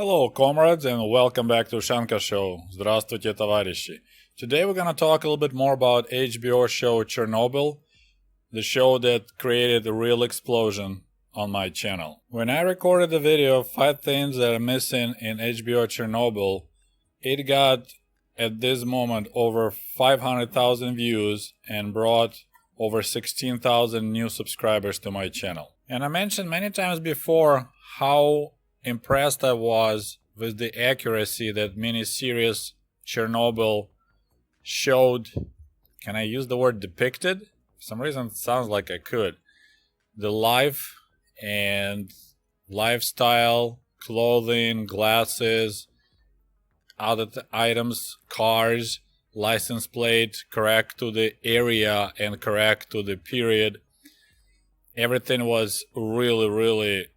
Hello, comrades, and welcome back to Ushanka Show. Здравствуйте, товарищи. Today we're gonna talk a little bit more about HBO show Chernobyl, the show that created a real explosion on my channel. When I recorded the video, 5 things that are missing in HBO Chernobyl, it got at this moment over 500,000 views and brought over 16,000 new subscribers to my channel. And I mentioned many times before how impressed I was with the accuracy that miniseries Chernobyl showed. Can I use the word depicted? For some reason it sounds like I could. The life and lifestyle, clothing, glasses, other items, cars, license plate, correct to the area and correct to the period. Everything was really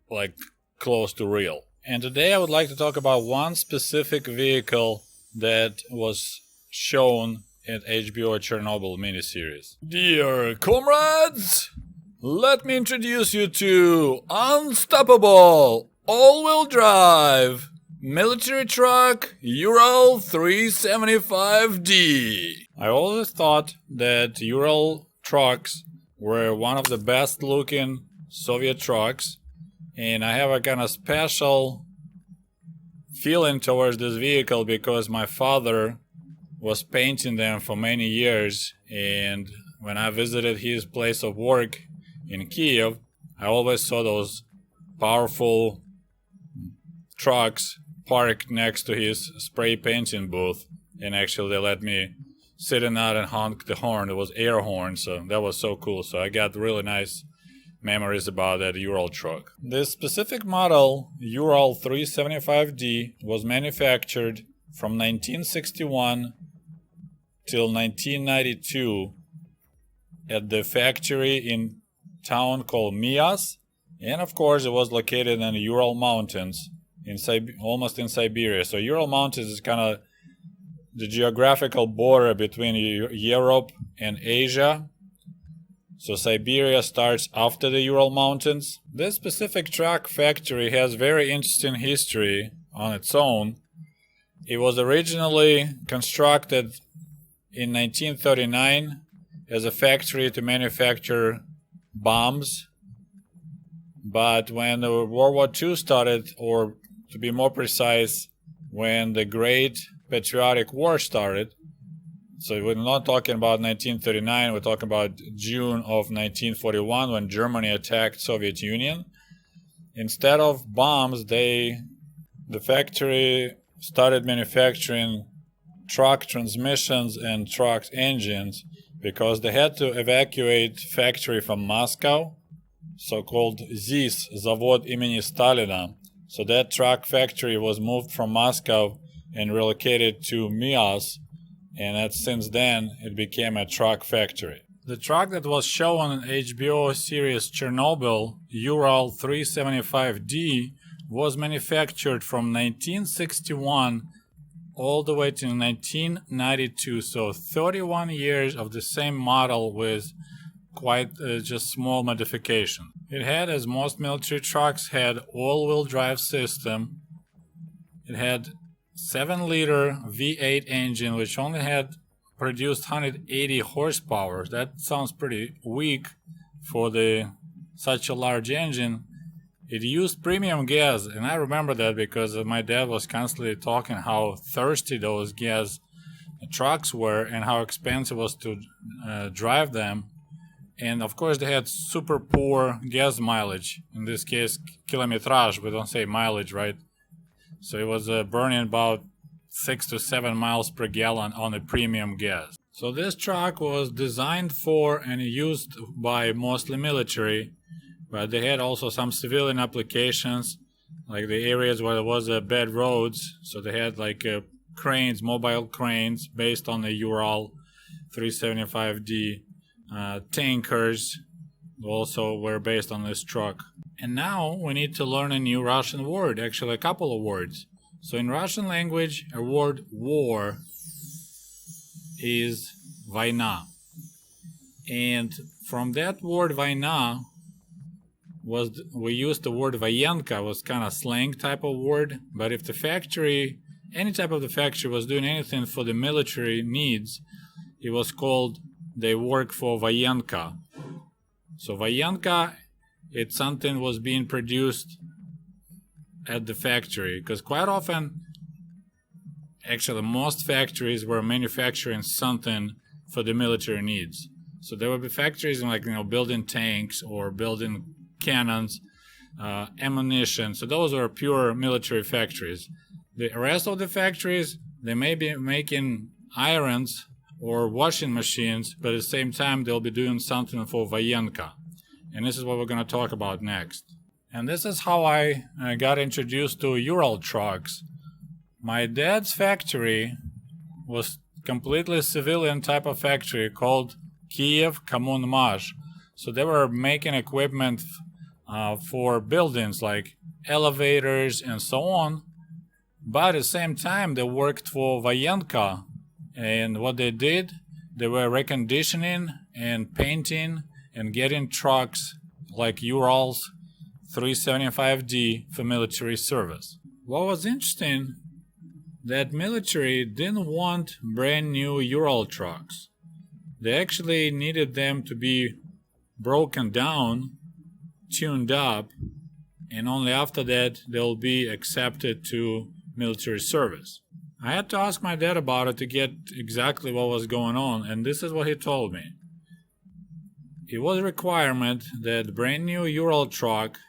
like close to real. And today I would like to talk about one specific vehicle that was shown in HBO Chernobyl miniseries. Dear comrades, let me introduce you to unstoppable all-wheel drive military truck Ural 375D. I always thought that Ural trucks were one of the best looking Soviet trucks, and I have a kind of special feeling towards this vehicle because my father was painting them for many years, and when I visited his place of work in Kiev, I always saw those powerful trucks parked next to his spray painting booth, and actually they let me sit in that and honk the horn. It was air horn, so that was so cool. So I got really nice memories about that Ural truck. This specific model, Ural 375D, was manufactured from 1961 till 1992 at the factory in town called Mias, and of course it was located in the Ural Mountains, almost in Siberia. So Ural Mountains is kind of the geographical border between Europe and Asia. So Siberia starts after the Ural Mountains. This specific truck factory has very interesting history on its own. It was originally constructed in 1939 as a factory to manufacture bombs. But when the World War II started, or to be more precise, when the Great Patriotic War started, so we're not talking about 1939, we're talking about June of 1941 when Germany attacked Soviet Union. Instead of bombs, the factory started manufacturing truck transmissions and truck engines because they had to evacuate factory from Moscow, so-called ZIS, Zavod имени Stalina. So that truck factory was moved from Moscow and relocated to Mias, and since then it became a truck factory. The truck that was shown in HBO series Chernobyl, Ural 375D, was manufactured from 1961 all the way to 1992, so 31 years of the same model with quite just small modification. It had, as most military trucks had, all-wheel drive system. It had 7-liter V8 engine, which only had produced 180 horsepower. That sounds pretty weak for such a large engine. It used premium gas, and I remember that because my dad was constantly talking how thirsty those gas trucks were and how expensive it was to drive them. And of course they had super poor gas mileage, in this case kilometrage, we don't say mileage, right? So it was burning about 6 to 7 miles per gallon on a premium gas. So this truck was designed for and used by mostly military, but they had also some civilian applications, like the areas where there was bad roads. So they had like cranes, mobile cranes based on the Ural 375D. Tankers also were based on this truck. And now we need to learn a new Russian word, actually a couple of words. So in Russian language, a word war is война. And from that word война, we used the word vayenka, was kind of slang type of word, but if the factory, any type of the factory was doing anything for the military needs, it was called, they work for vayenka. So vayenka, it's something was being produced at the factory, because quite often, actually most factories were manufacturing something for the military needs. So there would be factories like, building tanks or building cannons, ammunition. So those are pure military factories. The rest of the factories, they may be making irons or washing machines, but at the same time they'll be doing something for vayenka. And this is what we're going to talk about next. And this is how I got introduced to Ural trucks. My dad's factory was completely civilian type of factory called Kiev Kommunmaj. So they were making equipment for buildings like elevators and so on. But at the same time, they worked for vayenka. And what they did, they were reconditioning and painting and getting trucks like Urals 375D for military service. What was interesting, that military didn't want brand new Ural trucks. They actually needed them to be broken down, tuned up, and only after that they'll be accepted to military service. I had to ask my dad about it to get exactly what was going on, and this is what he told me. It was a requirement that the brand new Ural truck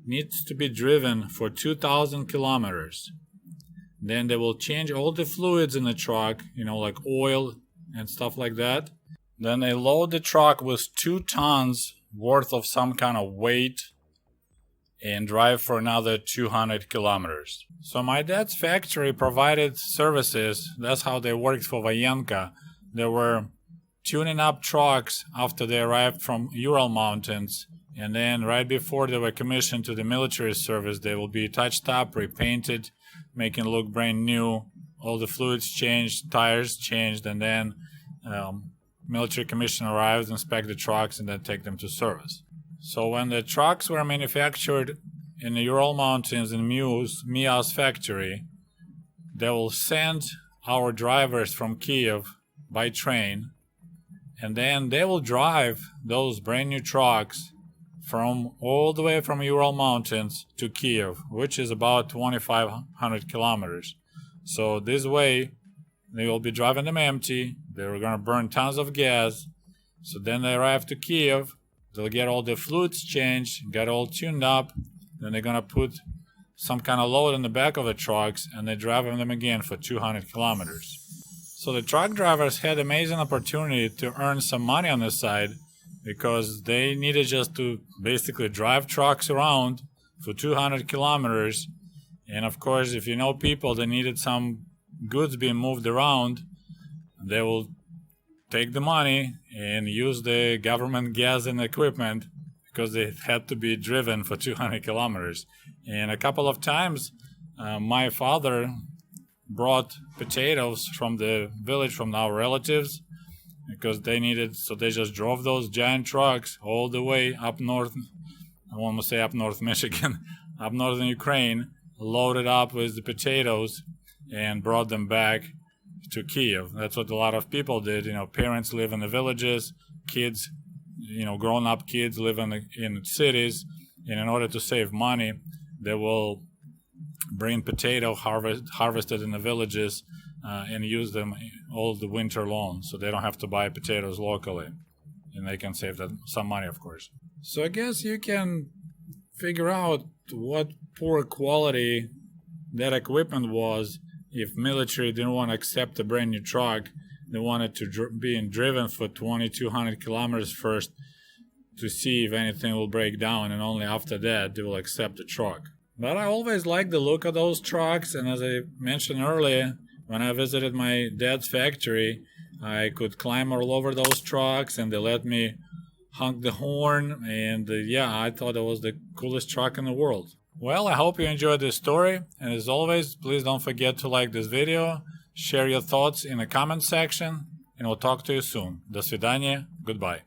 needs to be driven for 2,000 kilometers. Then they will change all the fluids in the truck, like oil and stuff like that. Then they load the truck with 2 tons worth of some kind of weight and drive for another 200 kilometers. So my dad's factory provided services. That's how they worked for vayenka. They were tuning up trucks after they arrived from Ural Mountains, and then right before they were commissioned to the military service, they will be touched up, repainted, making it look brand new, all the fluids changed, tires changed, and then military commission arrives, inspect the trucks, and then take them to service. So when the trucks were manufactured in the Ural Mountains in Mia's factory, they will send our drivers from Kiev by train, and then they will drive those brand new trucks from all the way from Ural Mountains to Kiev, which is about 2,500 kilometers. So this way, they will be driving them empty. They're going to burn tons of gas. So then they arrive to Kiev. They'll get all the fluids changed, get all tuned up. Then they're going to put some kind of load in the back of the trucks, and they're driving them again for 200 kilometers. So the truck drivers had amazing opportunity to earn some money on the side, because they needed just to basically drive trucks around for 200 kilometers. And of course, if you know people that needed some goods being moved around, they will take the money and use the government gas and equipment, because they had to be driven for 200 kilometers. And a couple of times, my father brought potatoes from the village from our relatives, because they needed, so they just drove those giant trucks all the way up north, I want to say up north Michigan, up northern Ukraine, loaded up with the potatoes and brought them back to Kiev. That's what a lot of people did. Parents live in the villages, kids, grown-up kids live in cities, and in order to save money, they will bring potato harvested in the villages and use them all the winter long, so they don't have to buy potatoes locally, and they can save some money, of course. So I guess you can figure out what poor quality that equipment was if military didn't want to accept a brand new truck. They wanted to be driven for 2,200 kilometers first to see if anything will break down, and only after that they will accept the truck. But I always liked the look of those trucks, and as I mentioned earlier, when I visited my dad's factory, I could climb all over those trucks, and they let me honk the horn, and I thought it was the coolest truck in the world. Well, I hope you enjoyed this story, and as always, please don't forget to like this video, share your thoughts in the comment section, and we'll talk to you soon. До свидания, goodbye.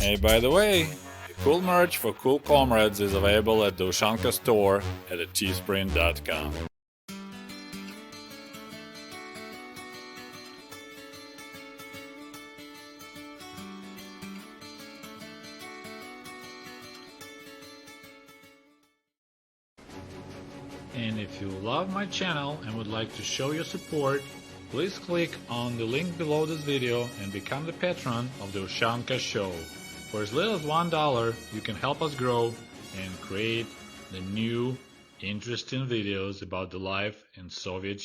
Hey, by the way, cool merch for cool comrades is available at the Ushanka store at teespring.com. And if you love my channel and would like to show your support, please click on the link below this video and become the patron of the Ushanka Show. For as little as $1, you can help us grow and create the new, interesting videos about the life in Soviet Union.